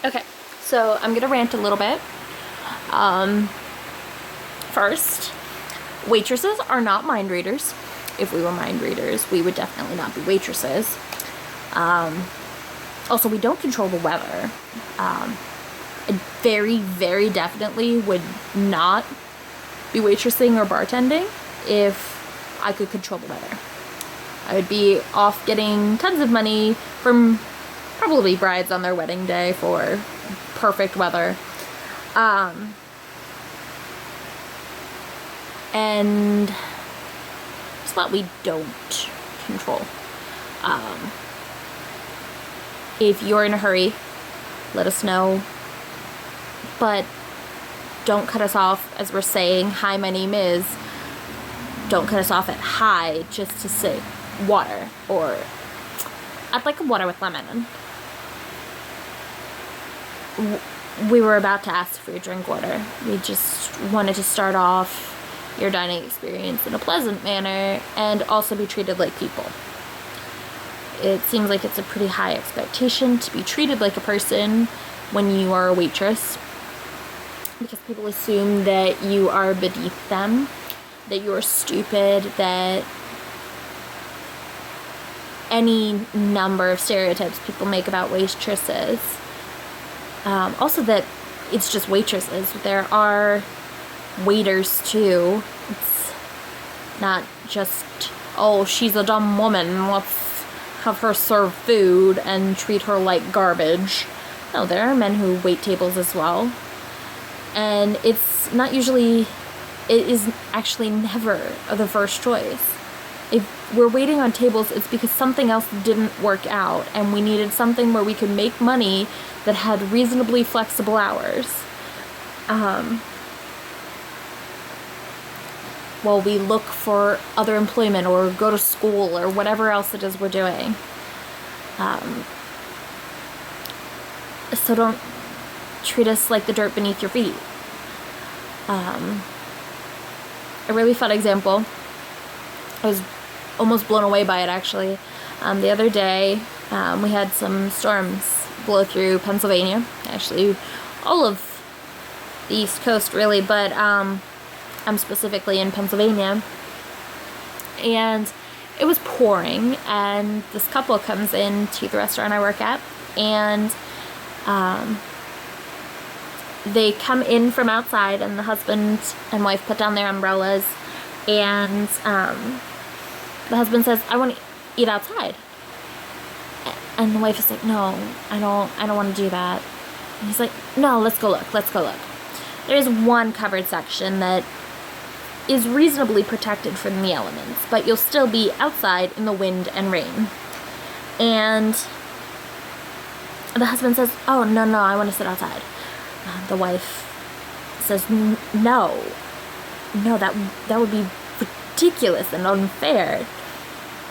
Okay, so I'm gonna rant a little bit. First, waitresses are not mind readers. If we were mind readers, we would definitely not be waitresses. Also, we don't control the weather. I very, very definitely would not be waitressing or bartending if I could control the weather. I would be off getting tons of money from probably brides on their wedding day for perfect weather. And it's what we don't control. If you're in a hurry, let us know. But don't cut us off as we're saying, hi, my name is. Don't cut us off at hi just to say water, or I'd like a water with lemon. We were about to ask for your drink order. We just wanted to start off your dining experience in a pleasant manner and also be treated like people. It seems like it's a pretty high expectation to be treated like a person when you are a waitress, because people assume that you are beneath them, that you are stupid, that any number of stereotypes people make about waitresses. Also that it's just waitresses. There are waiters too. It's not just, oh, she's a dumb woman, let's have her serve food and treat her like garbage. No, there are men who wait tables as well. And it's not usually, it is actually never the first choice. If we're waiting on tables, it's because something else didn't work out and we needed something where we could make money that had reasonably flexible hours. While we look for other employment or go to school or whatever else it is we're doing. So don't treat us like the dirt beneath your feet. A really fun example, I was almost blown away by it actually. The other day, we had some storms blow through Pennsylvania, actually all of the East Coast really, but I'm specifically in Pennsylvania, and it was pouring, and this couple comes in to the restaurant I work at, and they come in from outside, and the husband and wife put down their umbrellas, and the husband says, I want to eat outside. And the wife is like, no, I don't want to do that. And he's like, no, let's go look. There's one covered section that is reasonably protected from the elements, but you'll still be outside in the wind and rain. And the husband says, oh, no, I want to sit outside. The wife says, no, that would be ridiculous and unfair.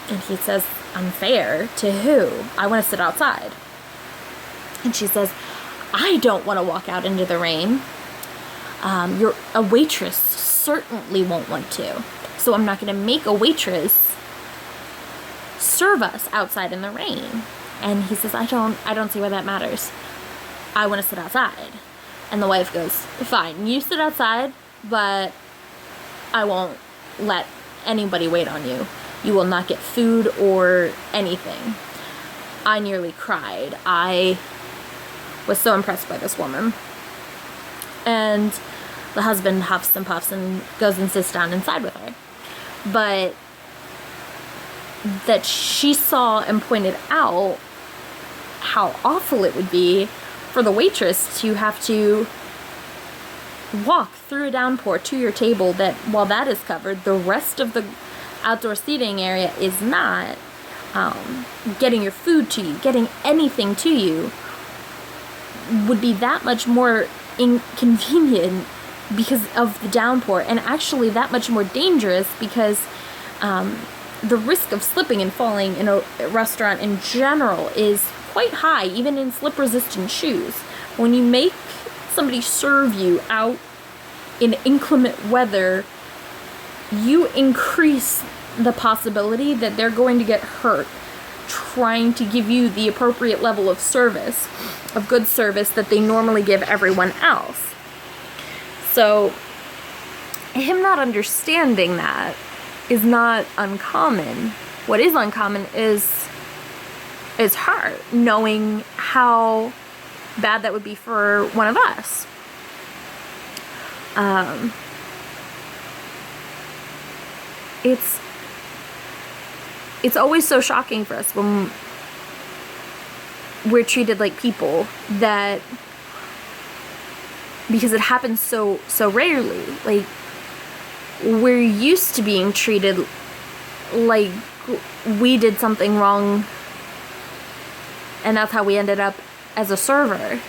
And he says, unfair to who? I want to sit outside. And she says, I don't want to walk out into the rain. You're a waitress certainly won't want to. So I'm not going to make a waitress serve us outside in the rain. And he says, I don't see why that matters. I want to sit outside. And the wife goes, fine, you sit outside, but I won't let anybody wait on you. You will not get food or anything. I nearly cried. I was so impressed by this woman. And the husband huffs and puffs and goes and sits down inside with her. But that she saw and pointed out how awful it would be for the waitress to have to walk through a downpour to your table, that while that is covered, the rest of the outdoor seating area is not. Getting your food to you, getting anything to you would be that much more inconvenient because of the downpour, and actually that much more dangerous because the risk of slipping and falling in a restaurant in general is quite high, even in slip-resistant shoes. When you make somebody serve you out in inclement weather, you increase the possibility that they're going to get hurt trying to give you the appropriate level of service, of good service that they normally give everyone else. So him not understanding that is not uncommon. What is uncommon is her knowing how bad that would be for one of us. It's always so shocking for us when we're treated like people, that because it happens so rarely. Like, we're used to being treated like we did something wrong, and that's how we ended up as a server.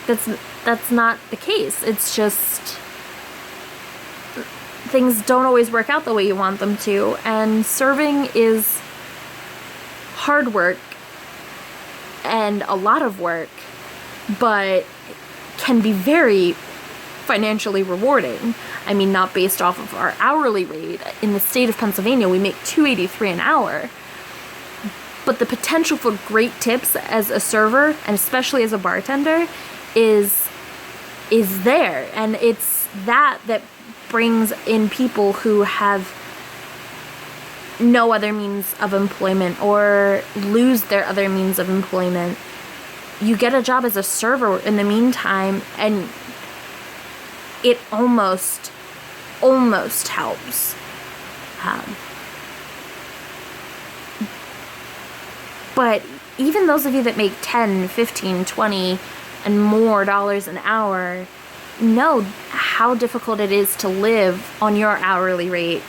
That's not the case. It's just things don't always work out the way you want them to, and serving is hard work and a lot of work, but can be very financially rewarding. I mean, not based off of our hourly rate. In the state of Pennsylvania, we make $2.83 an hour. But the potential for great tips as a server, and especially as a bartender, is there. And it's that brings in people who have no other means of employment or lose their other means of employment. You get a job as a server in the meantime, and it almost helps. But even those of you that make 10, 15, 20 and more dollars an hour know how difficult it is to live on your hourly rate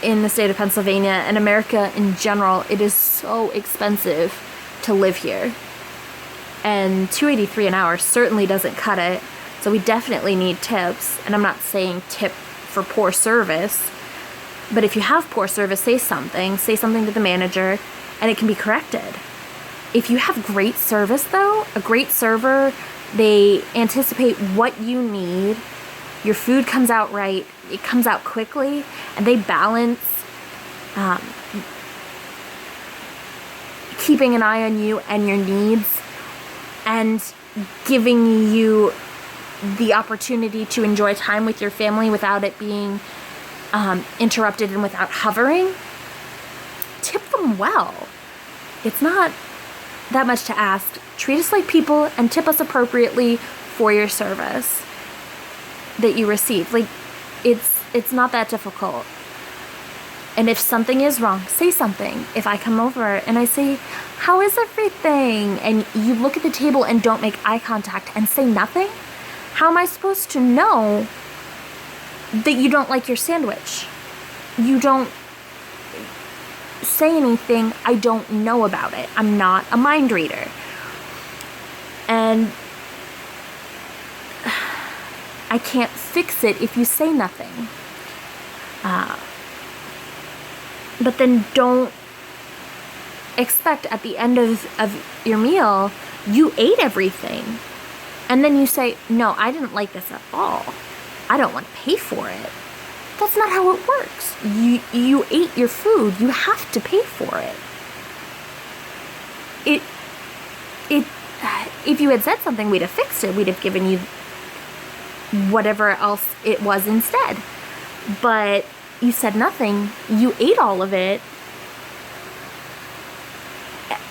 in the state of Pennsylvania and America in general. It is so expensive to live here. And $2.83 an hour certainly doesn't cut it. So we definitely need tips. And I'm not saying tip for poor service, but if you have poor service, say something to the manager, and it can be corrected. If you have great service, though, a great server, they anticipate what you need, your food comes out right, it comes out quickly, and they balance keeping an eye on you and your needs, and giving you the opportunity to enjoy time with your family without it being interrupted and without hovering. Tip them well. It's not that much to ask. Treat us like people and tip us appropriately for your service that you receive. Like, it's not that difficult. And if something is wrong, say something. If I come over and I say, "How is everything?" and you look at the table and don't make eye contact and say nothing, how am I supposed to know that you don't like your sandwich? You don't say anything. I don't know about it. I'm not a mind reader. And I can't fix it if you say nothing. But then don't expect at the end of your meal, you ate everything. And then you say, "No, I didn't like this at all. I don't want to pay for it." That's not how it works. You ate your food. You have to pay for it. If you had said something, we'd have fixed it. We'd have given you whatever else it was instead. But you said nothing. You ate all of it.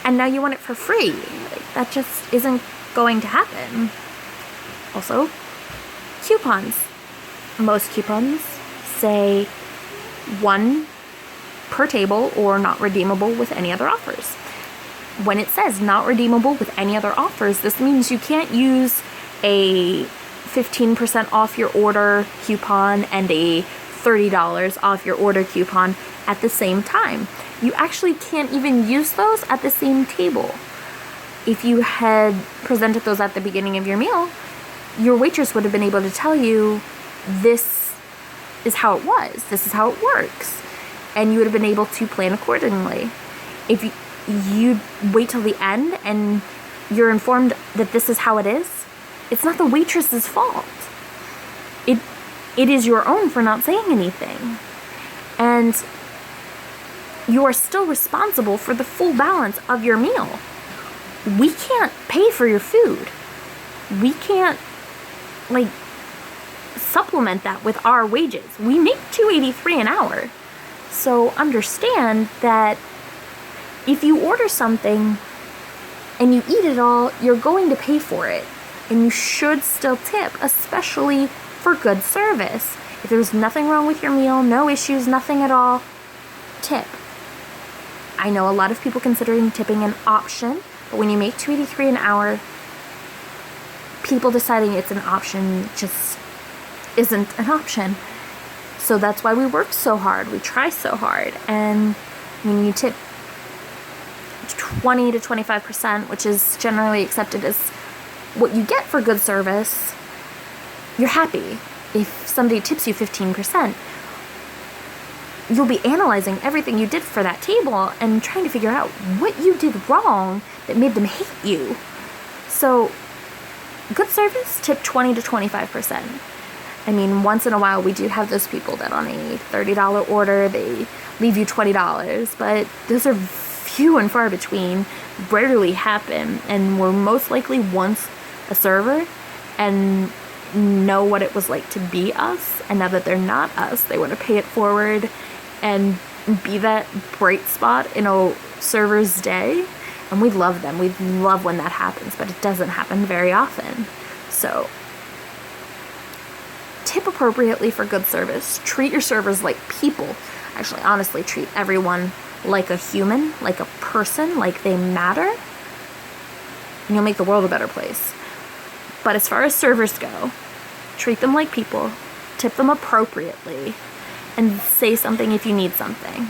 And now you want it for free. That just isn't going to happen. Also, coupons. Most coupons say 1 per table or not redeemable with any other offers. When it says not redeemable with any other offers, this means you can't use a 15% off your order coupon and a $30 off your order coupon at the same time. You actually can't even use those at the same table. If you had presented those at the beginning of your meal, your waitress would have been able to tell you, "This is how it was. This is how it works." And you would have been able to plan accordingly. If you wait till the end and you're informed that this is how it is, it's not the waitress's fault. It is your own for not saying anything. And you are still responsible for the full balance of your meal. We can't pay for your food. We can't, like, supplement that with our wages. We make $2.83 an hour. So understand that if you order something and you eat it all, you're going to pay for it. And you should still tip, especially for good service. If there's nothing wrong with your meal, no issues, nothing at all, tip. I know a lot of people considering tipping an option, but when you make $2.83 an hour, people deciding it's an option just isn't an option. So that's why we work so hard. We try so hard. And when you tip 20 to 25%, which is generally accepted as what you get for good service, you're happy. If somebody tips you 15%, you'll be analyzing everything you did for that table and trying to figure out what you did wrong that made them hate you. So, good service, tip 20 to 25%. I mean, once in a while we do have those people that on a $30 order, they leave you $20, but those are few and far between, rarely happen, and we're most likely once a server and know what it was like to be us, and now that they're not us, they want to pay it forward and be that bright spot in a server's day, and we love them. We love when that happens, but it doesn't happen very often. So tip appropriately for good service. Treat your servers like people. Actually, honestly, treat everyone like a human, like a person, like they matter, and you'll make the world a better place. But as far as servers go, treat them like people, tip them appropriately, and say something if you need something.